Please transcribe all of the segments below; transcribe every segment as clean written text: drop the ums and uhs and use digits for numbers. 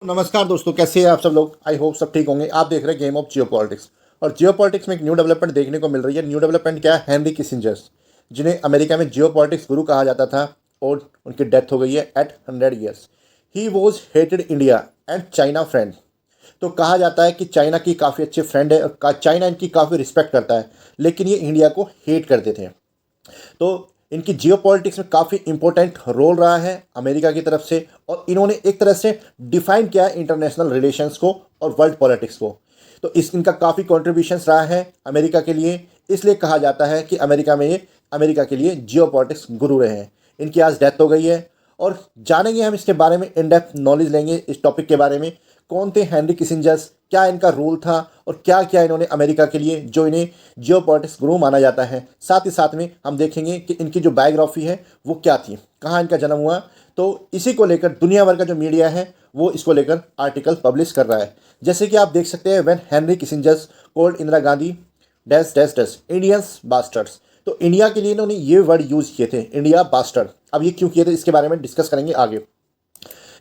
नमस्कार दोस्तों, कैसे हैं आप सब लोग। आई होप सब ठीक होंगे। आप देख रहे हैं गेम ऑफ जियो पॉलिटिक्स। और जियो पॉलिटिक्स में एक न्यू डेवलपमेंट देखने को मिल रही है। न्यू डेवलपमेंट क्या है? हेनरी किसिंजर्स, जिन्हें अमेरिका में जियो पॉलिटिक्स गुरु कहा जाता था, और उनकी डेथ हो गई है at 100 years. He was hated India and China friend. तो कहा जाता है कि चाइना की काफ़ी अच्छे फ्रेंड है और चाइना इनकी काफ़ी रिस्पेक्ट करता है, लेकिन ये इंडिया को हेट करते थे। तो इनकी जियो पॉलिटिक्स में काफ़ी इंपॉर्टेंट रोल रहा है अमेरिका की तरफ से, और इन्होंने एक तरह से डिफाइन किया है इंटरनेशनल रिलेशंस को और वर्ल्ड पॉलिटिक्स को। तो इस इनका काफ़ी कॉन्ट्रीब्यूशंस रहा है अमेरिका के लिए। इसलिए कहा जाता है कि अमेरिका में ये अमेरिका के लिए जियो पॉलिटिक्स गुरु रहे हैं। इनकी आज डेथ हो गई है, और जानेंगे हम इसके बारे में, इन डेप्थ नॉलेज लेंगे इस टॉपिक के बारे में। कौन थे हेनरी किसिंजर्स, क्या इनका रोल था, और क्या किया इन्होंने अमेरिका के लिए, जो इन्हें जियो पॉलिटिक्स गुरु माना जाता है। साथ ही साथ में हम देखेंगे कि इनकी जो बायोग्राफी है वो क्या थी, कहाँ इनका जन्म हुआ। तो इसी को लेकर दुनिया भर का जो मीडिया है वो इसको लेकर आर्टिकल पब्लिश कर रहा है। जैसे कि आप देख सकते हैं, when Henry Kissinger's called Indira Gandhi dash dash dash Indians bastards. तो इंडिया के लिए इन्होंने ये वर्ड यूज़ किए थे, इंडिया बास्टर्ड। अब ये क्यों किए थे, इसके बारे में डिस्कस करेंगे आगे।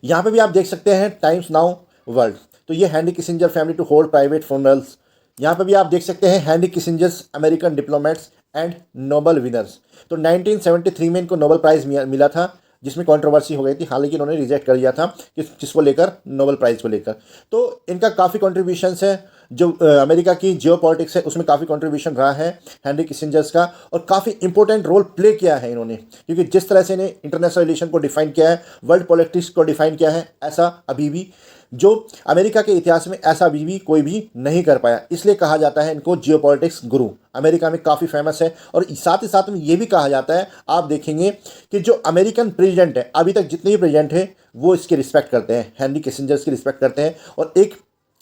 यहाँ पे भी आप देख सकते हैं टाइम्स नाउ वर्ल्ड। तो ये Henry Kissinger family to hold private funerals. यहाँ पे भी आप देख सकते हैं Henry Kissinger's American diplomats and Nobel winners. तो 1973 में इनको नोबल प्राइज़ मिला था, जिसमें कंट्रोवर्सी हो गई थी। हालांकि इन्होंने रिजेक्ट कर दिया था किसको लेकर, नोबल प्राइज़ को लेकर। तो इनका काफ़ी कॉन्ट्रीब्यूशंस है, जो अमेरिका की जियो पॉलिटिक्स है उसमें काफ़ी कंट्रीब्यूशन रहा है हेनरी किसिंजर्स का, और काफ़ी इंपॉर्टेंट रोल प्ले किया है इन्होंने। क्योंकि जिस तरह से इन्हें इंटरनेशनल रिलेशन को डिफाइन किया है, वर्ल्ड पॉलिटिक्स को डिफाइन किया है, ऐसा अभी भी जो अमेरिका के इतिहास में ऐसा अभी भी कोई भी नहीं कर पाया। इसलिए कहा जाता है इनको जियो पॉलिटिक्स गुरु। अमेरिका में काफ़ी फेमस है। और साथ ही साथ में ये भी कहा जाता है, आप देखेंगे कि जो अमेरिकन प्रेसिडेंट है, अभी तक जितने भी प्रेसिडेंट हैं वो इसकी रिस्पेक्ट करते हैं, हेनरी किसिंजर्स की रिस्पेक्ट करते हैं, और एक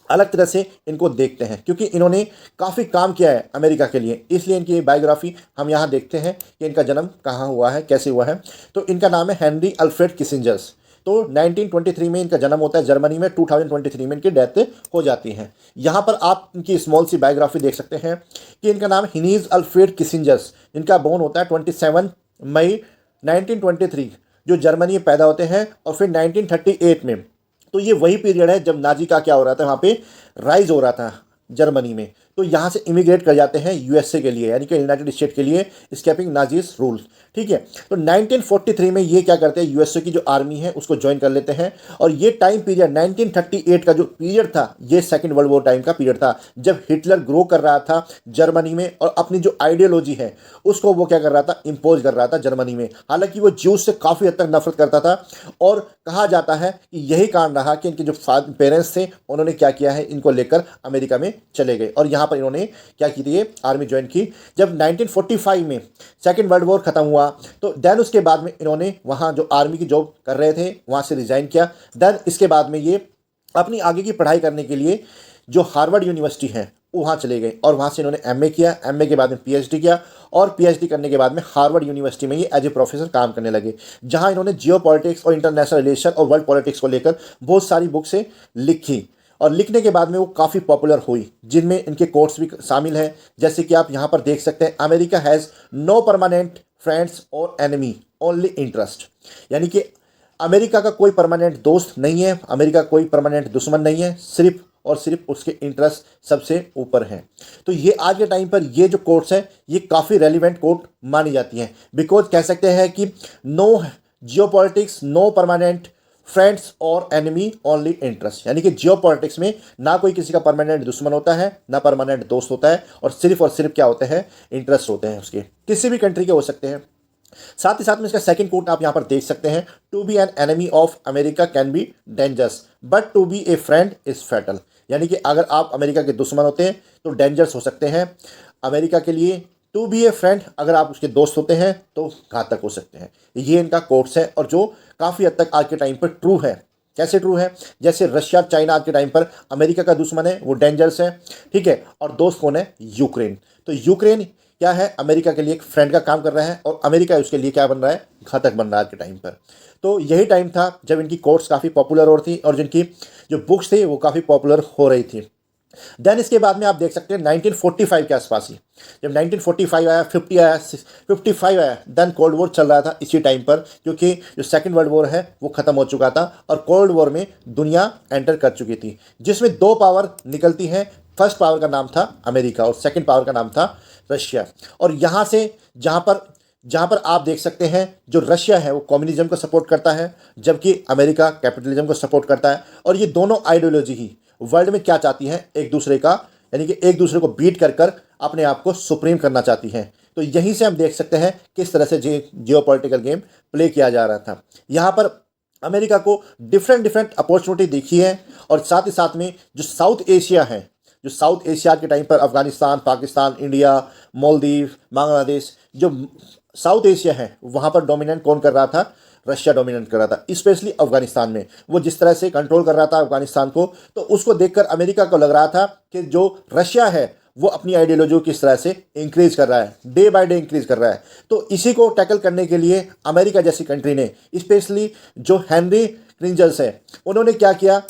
अलग तरह से इनको देखते हैं, क्योंकि इन्होंने काफ़ी काम किया है अमेरिका के लिए। इसलिए इनकी बायोग्राफी हम यहाँ देखते हैं कि इनका जन्म कहाँ हुआ है, कैसे हुआ है। तो इनका नाम है हेनरी अल्फ्रेड किसिंजर्स। तो 1923 में इनका जन्म होता है जर्मनी में। 2023 में इनकी डेथ हो जाती है। यहाँ पर आप इनकी स्मॉल सी बायोग्राफी देख सकते हैं कि इनका नाम हिनीज अल्फ्रेड किसिंजर्स। इनका बोर्न होता है 27 मई 1923, जो जर्मनी में पैदा होते हैं। और फिर 1938 में, तो ये वही पीरियड है जब नाजी का क्या हो रहा था, वहाँ पे राइज हो रहा था जर्मनी में। तो यहाँ से इमिग्रेट कर जाते हैं यूएसए के लिए, यानी कि यूनाइटेड स्टेट के लिए, स्केपिंग नाजीज रूल। ठीक है। तो 1943 में ये क्या करते हैं, यूएसए की जो आर्मी है उसको ज्वाइन कर लेते हैं। और ये टाइम पीरियड 1938 का जो पीरियड था, ये सेकेंड वर्ल्ड वॉर टाइम का पीरियड था, जब हिटलर ग्रो कर रहा था जर्मनी में, और अपनी जो आइडियोलॉजी है उसको वो क्या कर रहा था, इम्पोज कर रहा था जर्मनी में। हालांकि वो ज्यूज से काफ़ी हद तक नफरत करता था, और कहा जाता है कि यही कारण रहा कि इनके जो पेरेंट्स थे उन्होंने क्या किया है, इनको लेकर अमेरिका में चले गए, और यहाँ पर इन्होंने क्या की थी, ये आर्मी ज्वाइन की। जब 1945 में सेकेंड वर्ल्ड वॉर खत्म हुआ, तो देन उसके बाद में इन्होंने वहाँ जो आर्मी की जॉब कर रहे थे वहाँ से रिजाइन किया। देन इसके बाद में ये अपनी आगे की पढ़ाई करने के लिए जो हार्वर्ड यूनिवर्सिटी है वहाँ चले गए, और वहाँ से इन्होंने एमए किया। एमए के बाद में पीएचडी किया, और पीएचडी करने के बाद में हार्वर्ड यूनिवर्सिटी में ये एज ए प्रोफेसर काम करने लगे, जहाँ इन्होंने जियो पॉलिटिक्स और इंटरनेशनल रिलेशन और वर्ल्ड पॉलिटिक्स को लेकर बहुत सारी बुक्सें लिखी। और लिखने के बाद में वो काफ़ी पॉपुलर हुई, जिनमें इनके कोट्स भी शामिल हैं। जैसे कि आप यहाँ पर देख सकते हैं, America has no permanent friends और एनिमी, ओनली इंटरेस्ट। यानी कि अमेरिका का कोई परमानेंट दोस्त नहीं है, अमेरिका कोई परमानेंट दुश्मन नहीं है, सिर्फ और सिर्फ उसके इंटरेस्ट सबसे ऊपर हैं। तो ये आज के टाइम पर ये जो कोट्स हैं ये काफ़ी रेलिवेंट कोट मानी जाती हैं, बिकॉज कह सकते हैं कि no geo politics, no permanent friends और एनिमी, ओनली इंटरेस्ट। यानी कि जियो पॉलिटिक्स में ना कोई किसी का परमानेंट दुश्मन होता है, ना परमानेंट दोस्त होता है, और सिर्फ क्या होते हैं, इंटरेस्ट होते हैं उसके, किसी भी कंट्री के हो सकते हैं। साथ ही साथ में इसका सेकंड कोट आप यहाँ पर देख सकते हैं, to be an enemy of America can be dangerous but to be a friend is fatal. यानी कि अगर आप अमेरिका के दुश्मन होते हैं तो डेंजरस हो सकते हैं अमेरिका के लिए, टू बी ए फ्रेंड अगर आप उसके दोस्त होते हैं तो घातक हो सकते हैं। ये इनका कोट्स है, और जो काफ़ी हद तक आज के टाइम पर ट्रू है। कैसे ट्रू है? जैसे रशिया चाइना आज के टाइम पर अमेरिका का दुश्मन है, वो डेंजरस है। ठीक है। और दोस्त कौन है? यूक्रेन। तो यूक्रेन क्या है, अमेरिका के लिए एक फ्रेंड का काम कर रहा है, और अमेरिका उसके लिए क्या बन रहा है, घातक बन रहा है आज के टाइम पर। तो यही टाइम था जब इनकी कोट्स काफ़ी पॉपुलर हो रही थी, और जिनकी जो बुक्स थी वो काफ़ी पॉपुलर हो रही थी। देन इसके बाद में आप देख सकते हैं 1945 के आसपास ही, जब 1945 आया, 50 आया, 55 आया, देन कोल्ड वॉर चल रहा था इसी टाइम पर, क्योंकि जो सेकंड वर्ल्ड वॉर है वो ख़त्म हो चुका था और कोल्ड वॉर में दुनिया एंटर कर चुकी थी, जिसमें दो पावर निकलती हैं। फर्स्ट पावर का नाम था अमेरिका और सेकंड पावर का नाम था रशिया। और यहाँ से जहाँ पर आप देख सकते हैं जो रशिया है वो कम्युनिज्म को सपोर्ट करता है, जबकि अमेरिका कैपिटलिज्म को सपोर्ट करता है। और ये दोनों आइडियोलॉजी ही वर्ल्ड में क्या चाहती हैं, एक दूसरे का, यानी कि एक दूसरे को बीट कर कर अपने आप को सुप्रीम करना चाहती हैं। तो यहीं से हम देख सकते हैं किस तरह से जियोपॉलिटिकल गेम प्ले किया जा रहा था। यहाँ पर अमेरिका को डिफरेंट अपॉर्चुनिटी दिखी है, और साथ ही साथ में जो साउथ एशिया है, जो साउथ एशिया के टाइम पर अफगानिस्तान, पाकिस्तान, इंडिया, मालदीव, बांग्लादेश, जो साउथ एशिया है वहाँ पर डोमिनेट कौन कर रहा था, रशिया डोमिनेट कर रहा था। स्पेशली अफगानिस्तान में वो जिस तरह से कंट्रोल कर रहा था अफगानिस्तान को, तो उसको देखकर अमेरिका को लग रहा था कि जो रशिया है वो अपनी आइडियोलॉजी को किस तरह से इंक्रीज कर रहा है, डे बाय डे इंक्रीज कर रहा है। तो इसी को टैकल करने के लिए अमेरिका जैसी कंट्री ने, स्पेशली जो हेनरी किसिंजर है, उन्होंने क्या किया,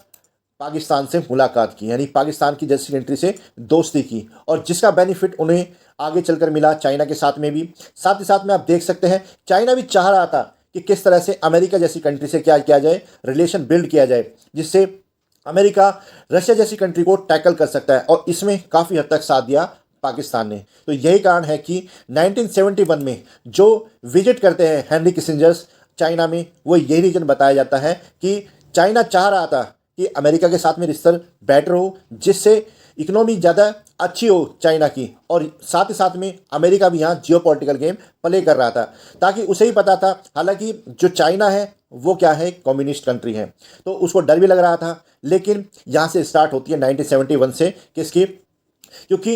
पाकिस्तान से मुलाकात की, यानी पाकिस्तान की जैसी कंट्री से दोस्ती की, और जिसका बेनिफिट उन्हें आगे चलकर मिला चाइना के साथ में भी। साथ ही साथ में आप देख सकते हैं चाइना भी चाह रहा था कि किस तरह से अमेरिका जैसी कंट्री से क्या किया जाए, रिलेशन बिल्ड किया जाए, जिससे अमेरिका रशिया जैसी कंट्री को टैकल कर सकता है, और इसमें काफ़ी हद तक साथ दिया पाकिस्तान ने। तो यही कारण है कि 1971 में जो विजिट करते हैं हेनरी किसिंजर चाइना में, वो यही रीज़न बताया जाता है कि चाइना चाह रहा था कि अमेरिका के साथ में रिश्ते बेटर हो, जिससे इकोनॉमी ज़्यादा अच्छी हो चाइना की, और साथ ही साथ में अमेरिका भी यहाँ जियोपॉलिटिकल गेम प्ले कर रहा था, ताकि उसे ही पता था, हालांकि जो चाइना है वो क्या है, कम्युनिस्ट कंट्री है, तो उसको डर भी लग रहा था। लेकिन यहाँ से स्टार्ट होती है 1971 से, किसकी, क्योंकि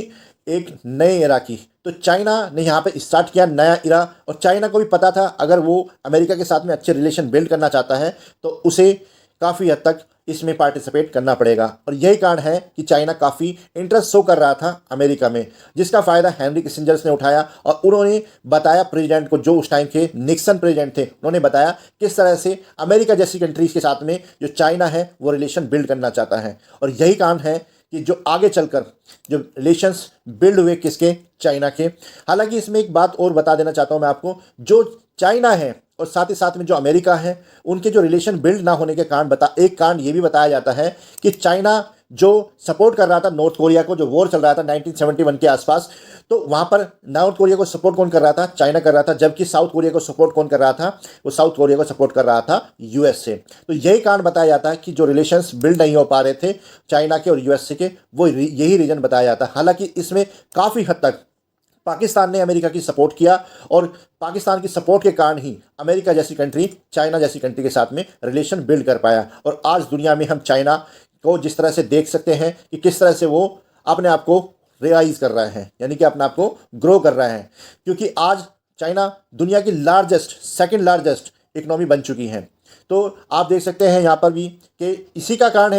एक नए इरा की, तो चाइना ने यहाँ पे स्टार्ट किया नया इरा, और चाइना को भी पता था अगर वो अमेरिका के साथ में अच्छे रिलेशन बिल्ड करना चाहता है तो उसे काफ़ी हद तक इसमें पार्टिसिपेट करना पड़ेगा। और यही कारण है कि चाइना काफ़ी इंटरेस्ट शो कर रहा था अमेरिका में, जिसका फ़ायदा हेनरी किसिंजर ने उठाया, और उन्होंने बताया प्रेसिडेंट को, जो उस टाइम के निक्सन प्रेसिडेंट थे, उन्होंने बताया किस तरह से अमेरिका जैसी कंट्रीज के साथ में जो चाइना है वो रिलेशन बिल्ड करना चाहता है। और यही कारण है कि जो आगे चलकर जो रिलेशंस बिल्ड हुए किसके, चाइना के। हालांकि इसमें एक बात और बता देना चाहता हूँ मैं आपको, जो चाइना है और साथ ही साथ में जो अमेरिका है, उनके जो रिलेशन बिल्ड ना होने के कारण एक कारण ये भी बताया जाता है कि चाइना जो सपोर्ट कर रहा था नॉर्थ कोरिया को, जो वॉर चल रहा था 1971 के आसपास, तो वहाँ पर नॉर्थ कोरिया को सपोर्ट कौन कर रहा था, चाइना कर रहा था, जबकि साउथ कोरिया को सपोर्ट कौन कर रहा था, वो साउथ कोरिया को सपोर्ट कर रहा था यूएस से। तो यही कारण बताया जाता है कि जो रिलेशंस बिल्ड नहीं हो पा रहे थे चाइना के और यूएस के, वो यही रीजन बताया जाता है। हालांकि इसमें काफ़ी हद तक पाकिस्तान ने अमेरिका की सपोर्ट किया, और पाकिस्तान की सपोर्ट के कारण ही अमेरिका जैसी कंट्री चाइना जैसी कंट्री के साथ में रिलेशन बिल्ड कर पाया। और आज दुनिया में हम चाइना को जिस तरह से देख सकते हैं कि किस तरह से वो अपने आप को रियलाइज कर रहा है, यानी कि अपने आप को ग्रो कर रहा है, क्योंकि आज चाइना दुनिया की सेकंड लार्जेस्ट इकोनॉमी बन चुकी है। तो आप देख सकते हैं यहाँ पर भी कि इसी का कारण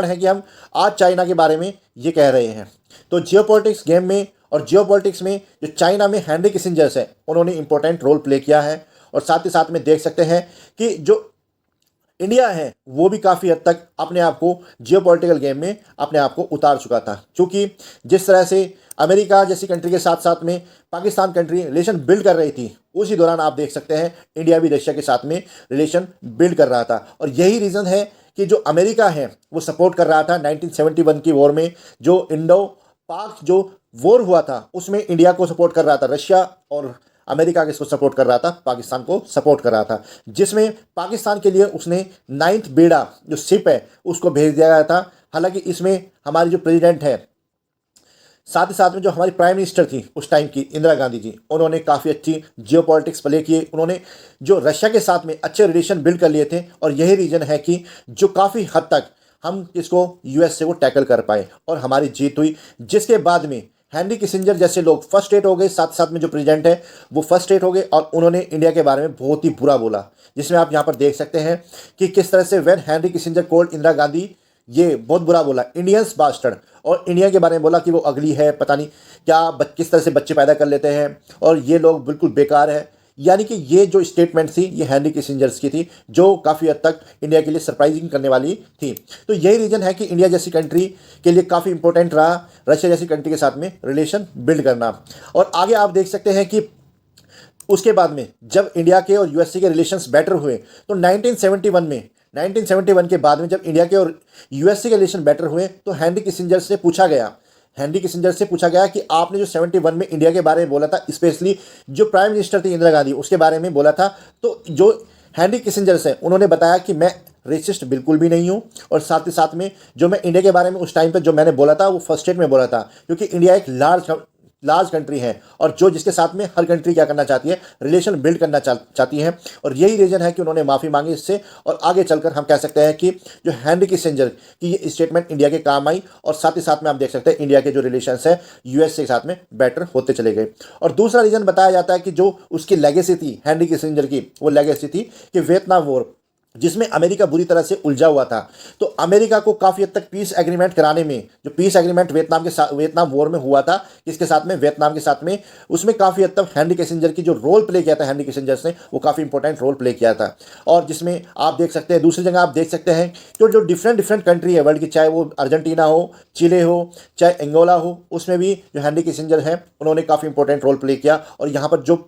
है कि हम आज चाइना के बारे में ये कह रहे हैं। तो जियोपॉलिटिक्स गेम में और जियोपॉलिटिक्स में जो चाइना में हेनरी किसिंजर है, उन्होंने इंपॉर्टेंट रोल प्ले किया है। और साथ ही साथ में देख सकते हैं कि जो इंडिया है वो भी काफ़ी हद तक अपने आप को जियोपॉलिटिकल गेम में अपने आप को उतार चुका था, क्योंकि जिस तरह से अमेरिका जैसी कंट्री के साथ साथ में पाकिस्तान कंट्री रिलेशन बिल्ड कर रही थी, उसी दौरान आप देख सकते हैं इंडिया भी रशिया के साथ में रिलेशन बिल्ड कर रहा था। और यही रीज़न है कि जो अमेरिका है वो सपोर्ट कर रहा था 1971 की वॉर में, जो इंडो पाक जो वॉर हुआ था उसमें इंडिया को सपोर्ट कर रहा था रशिया, और अमेरिका किसको सपोर्ट कर रहा था, पाकिस्तान को सपोर्ट कर रहा था, जिसमें पाकिस्तान के लिए उसने 9th बेड़ा जो शिप है उसको भेज दिया गया था। हालांकि इसमें हमारी जो प्रेसिडेंट है, साथ ही साथ में जो हमारी प्राइम मिनिस्टर थी उस टाइम की, इंदिरा गांधी जी, उन्होंने काफ़ी अच्छी जियोपॉलिटिक्स प्ले किए। उन्होंने जो रशिया के साथ में अच्छे रिलेशन बिल्ड कर लिए थे, और यही रीज़न है कि जो काफ़ी हद तक हम इसको यूएस से वो टैकल कर पाए और हमारी जीत हुई, जिसके बाद में हेनरी किसिंजर जैसे लोग फर्स्ट रेट हो गए, साथ साथ में जो प्रेसिडेंट है वो फर्स्ट रेट हो गए, और उन्होंने इंडिया के बारे में बहुत ही बुरा बोला, जिसमें आप यहाँ पर देख सकते हैं कि किस तरह से when Henry Kissinger called Indira Gandhi, ये बहुत बुरा बोला, इंडियंस बास्टर्ड, और इंडिया के बारे में बोला कि वो अगली है, पता नहीं क्या, किस तरह से बच्चे पैदा कर लेते हैं, और ये लोग बिल्कुल बेकार है। यानी कि ये जो स्टेटमेंट थी ये हेनरी किसिंजर्स की थी, जो काफ़ी हद तक इंडिया के लिए सरप्राइजिंग करने वाली थी। तो यही रीज़न है कि इंडिया जैसी कंट्री के लिए काफ़ी इंपॉर्टेंट रहा रशिया जैसी कंट्री के साथ में रिलेशन बिल्ड करना। और आगे आप देख सकते हैं कि उसके बाद में जब इंडिया के और यूएसए के रिलेशंस बेटर हुए तो 1971 के बाद में जब इंडिया के और यूएसए के रिलेशन बेटर हुए तो हेनरी किसिंजर से पूछा गया कि आपने जो 71 में इंडिया के बारे में बोला था, स्पेशली जो प्राइम मिनिस्टर थी इंदिरा गांधी, उसके बारे में बोला था, तो जो हेनरी किसिंजर से उन्होंने बताया कि मैं रेसिस्ट बिल्कुल भी नहीं हूँ, और साथ ही साथ में जो मैं इंडिया के बारे में उस टाइम पे जो मैंने बोला था वो फर्स्ट स्टेट में बोला था, क्योंकि इंडिया एक लार्ज कंट्री है और जो जिसके साथ में हर कंट्री क्या करना चाहती है, रिलेशन बिल्ड करना चाहती है। और यही रीज़न है कि उन्होंने माफ़ी मांगी इससे, और आगे चलकर हम कह सकते हैं कि जो हेनरी किसिंजर की ये स्टेटमेंट इंडिया के काम आई, और साथ ही साथ में आप देख सकते हैं इंडिया के जो रिलेशंस है यूएस के साथ में बेटर होते चले गए। और दूसरा रीज़न बताया जाता है कि जो उसकी लेगेसी थी हेनरी किसिंजर की, वो लेगेसी थी कि वियतनाम वॉर जिसमें अमेरिका बुरी तरह से उलझा हुआ था, तो अमेरिका को काफ़ी हद तक पीस एग्रीमेंट कराने में, जो पीस एग्रीमेंट वियतनाम वॉर में हुआ था, किसके साथ में, वियतनाम के साथ में, उसमें काफ़ी हद तक हेनरी किसिंजर की जो रोल प्ले किया था हेनरी किसिंजर ने, वो काफ़ी इंपॉर्टेंट रोल प्ले किया था। और जिसमें आप देख सकते हैं, दूसरी जगह आप देख सकते हैं कि जो डिफरेंट कंट्री है वर्ल्ड की, चाहे वो अर्जेंटीना हो, चिले हो, चाहे एंगोला हो, उसमें भी जो हेनरी किसिंजर हैं उन्होंने काफ़ी इंपॉर्टेंट रोल प्ले किया। और यहाँ पर जो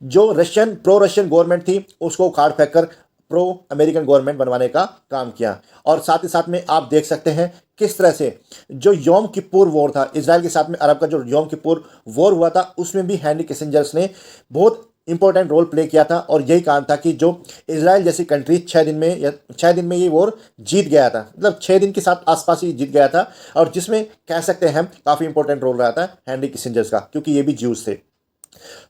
जो प्रो रशियन गवर्नमेंट थी उसको उखाड़ फेंक कर प्रो अमेरिकन गवर्नमेंट बनवाने का काम किया। और साथ ही साथ में आप देख सकते हैं किस तरह से जो योम किप्पुर वॉर था इजराइल के साथ में, अरब का जो योम किप्पुर वॉर हुआ था, उसमें भी हेनरी किसिंजर्स ने बहुत इंपॉर्टेंट रोल प्ले किया था। और यही कारण था कि जो इजराइल जैसी कंट्री 6 दिन में ये वॉर जीत गया था, मतलब 6 दिन के साथ आसपास ही जीत गया था, और जिसमें कह सकते हैं हम काफ़ी इंपॉर्टेंट रोल रहा था हेनरी किसिंजर्स का, क्योंकि ये भी ज्यूज थे।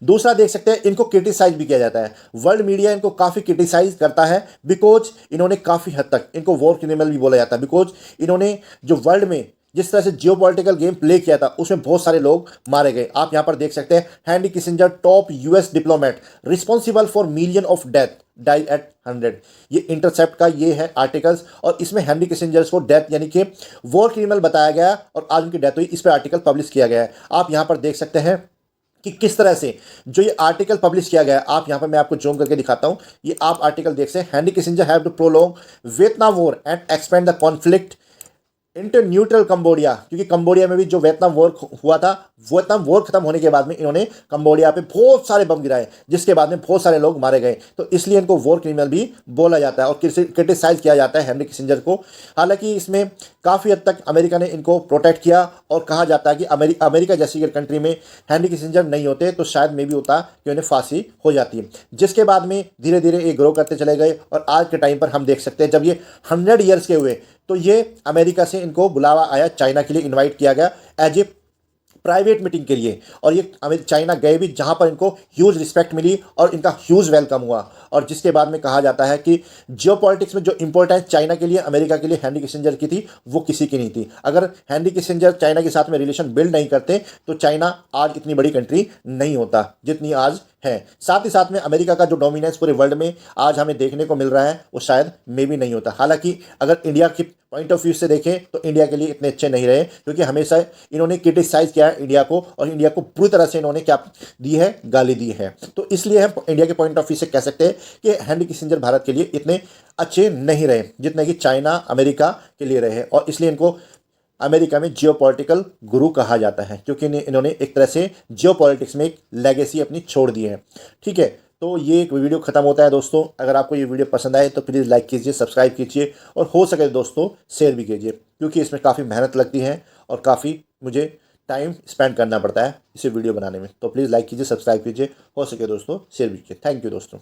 दूसरा देख सकते हैं, इनको क्रिटिसाइज भी किया जाता है, वर्ल्ड मीडिया इनको काफ़ी क्रिटिसाइज करता है, बिकॉज इन्होंने काफ़ी हद तक इनको वॉर क्रिमिनल भी बोला जाता है, बिकॉज इन्होंने जो वर्ल्ड में जिस तरह से जियोपॉलिटिकल गेम प्ले किया था उसमें बहुत सारे लोग मारे गए। आप यहां पर देख सकते हैं Henry Kissinger top US diplomat responsible for million of death die at 100, ये इंटरसेप्ट का ये है आर्टिकल्स, और इसमें हेनरी किसिंजर्स को डेथ यानी कि वॉर क्रिमिनल बताया गया और आज उनकी डेथ हुई, इस पर आर्टिकल पब्लिश किया गया है। आप यहां पर देख सकते हैं कि किस तरह से जो ये आर्टिकल पब्लिश किया गया है, आप यहाँ पर मैं आपको जूम करके दिखाता हूँ, ये आप आर्टिकल देख सकते हैं, Henry Kissinger have to prolong Vietnam war and expand the conflict inter neutral Cambodia, क्योंकि कंबोडिया में भी जो वियतनाम वॉर हुआ था, वियतनाम वॉर खत्म होने के बाद में इन्होंने कंबोडिया पे बहुत सारे बम गिराए, जिसके बाद में बहुत सारे लोग मारे गए, तो इसलिए इनको वॉर क्रिमिनल भी बोला जाता है और क्रिटिसाइज किया जाता है हेनरी किसिंजर को। हालांकि इसमें काफ़ी हद तक अमेरिका ने इनको प्रोटेक्ट किया, और कहा जाता है कि अमेरिका जैसी कंट्री में हेनरी किसिंजर नहीं होते तो शायद मे भी होता कि उन्हें फांसी हो जाती, जिसके बाद में धीरे धीरे ये ग्रो करते चले गए। और आज के टाइम पर हम देख सकते हैं जब ये 100 ईयर्स के हुए तो ये अमेरिका से इनको बुलावा आया, चाइना के लिए इनवाइट किया गया एज ए प्राइवेट मीटिंग के लिए, और ये चाइना गए भी, जहां पर इनको ह्यूज रिस्पेक्ट मिली और इनका ह्यूज वेलकम हुआ। और जिसके बाद में कहा जाता है कि जियोपॉलिटिक्स में जो इंपॉर्टेंस चाइना के लिए, अमेरिका के लिए हेनरी किसिंजर की थी, वो किसी की नहीं थी। अगर हेनरी किसिंजर चाइना के साथ में रिलेशन बिल्ड नहीं करते तो चाइना आज इतनी बड़ी कंट्री नहीं होता जितनी आज है। साथ ही साथ में अमेरिका का जो डोमिनेंस पूरे वर्ल्ड में आज हमें देखने को मिल रहा है वो शायद मे भी नहीं होता। हालांकि अगर इंडिया की पॉइंट ऑफ व्यू से देखें तो इंडिया के लिए इतने अच्छे नहीं रहे, क्योंकि हमेशा इन्होंने क्रिटिसाइज किया है इंडिया को, और इंडिया को पूरी तरह से इन्होंने क्या दी है, गाली दी है। तो इसलिए हम इंडिया के पॉइंट ऑफ व्यू से कह सकते हैं कि हेनरी किसिंजर भारत के लिए इतने अच्छे नहीं रहे जितने कि चाइना अमेरिका के लिए रहे, और इसलिए इनको अमेरिका में जियोपॉलिटिकल गुरु कहा जाता है, क्योंकि इन्होंने एक तरह से जियोपॉलिटिक्स में एक लेगेसी अपनी छोड़ दी है। ठीक है, तो ये एक वीडियो खत्म होता है दोस्तों। अगर आपको ये वीडियो पसंद आए तो प्लीज़ लाइक कीजिए, सब्सक्राइब कीजिए, और हो सके दोस्तों शेयर भी कीजिए, क्योंकि इसमें काफ़ी मेहनत लगती है और काफ़ी मुझे टाइम स्पेंड करना पड़ता है इसे वीडियो बनाने में। तो प्लीज़ लाइक कीजिए, सब्सक्राइब कीजिए, हो सके दोस्तों शेयर भी कीजिए। थैंक यू दोस्तों।